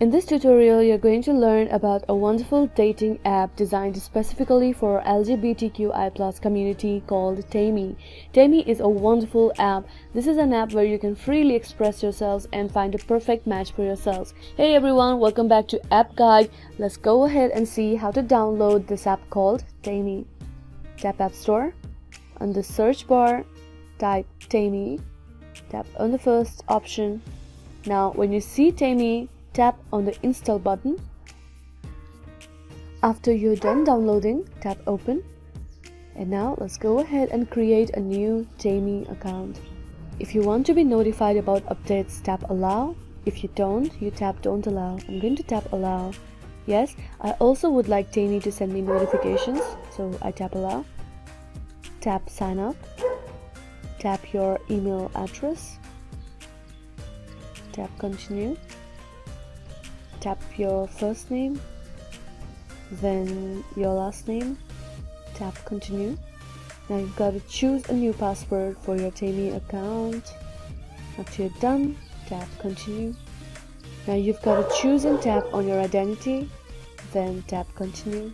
In this tutorial, you're going to learn about a wonderful dating app designed specifically for LGBTQI+ community called Taimi. Taimi is a wonderful app. This is an app where you can freely express yourselves and find a perfect match for yourselves. Hey everyone, welcome back to App Guide. Let's go ahead and see how to download this app called Taimi. Tap App Store. On the search bar, type Taimi. Tap on the first option. Now when you see Taimi, tap on the install button. After you're done downloading, tap open. And now let's go ahead and create a new Taimi account. If you want to be notified about updates, tap allow. If you don't, you tap don't allow. I'm going to tap allow. Yes, I also would like Taimi to send me notifications, so I tap allow. Tap sign up. Tap your email address. Tap continue. Tap your first name, then your last name, tap continue. Now you've got to choose a new password for your Taimi account. After you're done, tap continue. Now you've got to choose and tap on your identity, then tap continue.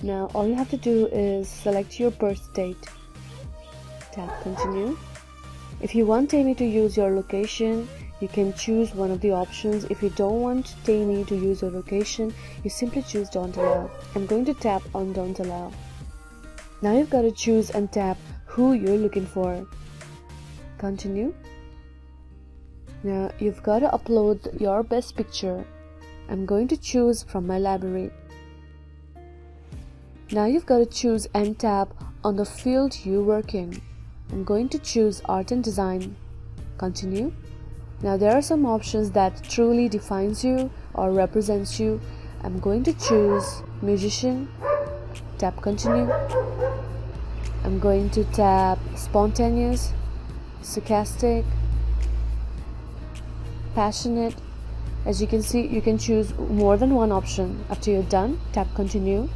Now all you have to do is select your birth date, tap continue. If you want Taimi to use your location, you can choose one of the options. If you don't want Taimi to use your location, you simply choose don't allow. I'm going to tap on don't allow. Now you've got to choose and tap who you're looking for. Continue. Now you've got to upload your best picture. I'm going to choose from my library. Now you've got to choose and tap on the field you work in. I'm going to choose art and design. Continue. Now there are some options that truly defines you or represents you. I'm going to choose musician. Tap continue. I'm going to tap spontaneous, sarcastic, passionate. As you can see, you can choose more than one option. After you're done, tap continue.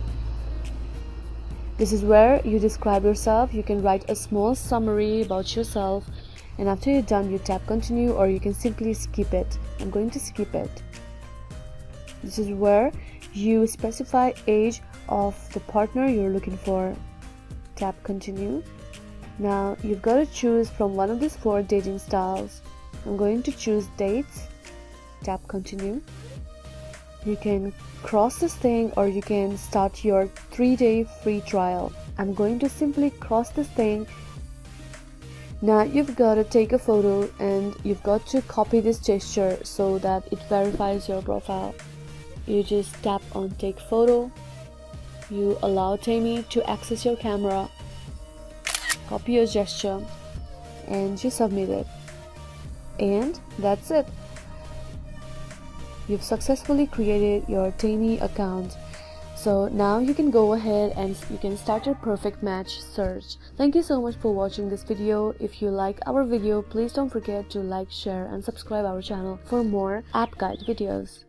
This is where you describe yourself. You can write a small summary about yourself. And after you're done, you tap continue, or you can simply skip it. I'm going to skip it. This is where you specify age of the partner you're looking for. Tap continue. Now you've got to choose from one of these 4 dating styles. I'm going to choose dates. Tap continue. You can cross this thing, or you can start your 3-day free trial. I'm going to simply cross this thing. Now you've got to take a photo and you've got to copy this gesture so that it verifies your profile. You just tap on take photo. You allow Taimi to access your camera. Copy your gesture and you submit it. And that's it. You've successfully created your Taimi account. So now you can go ahead and you can start your perfect match search. Thank you so much for watching this video. If you like our video, please don't forget to like, share and subscribe our channel for more app guide videos.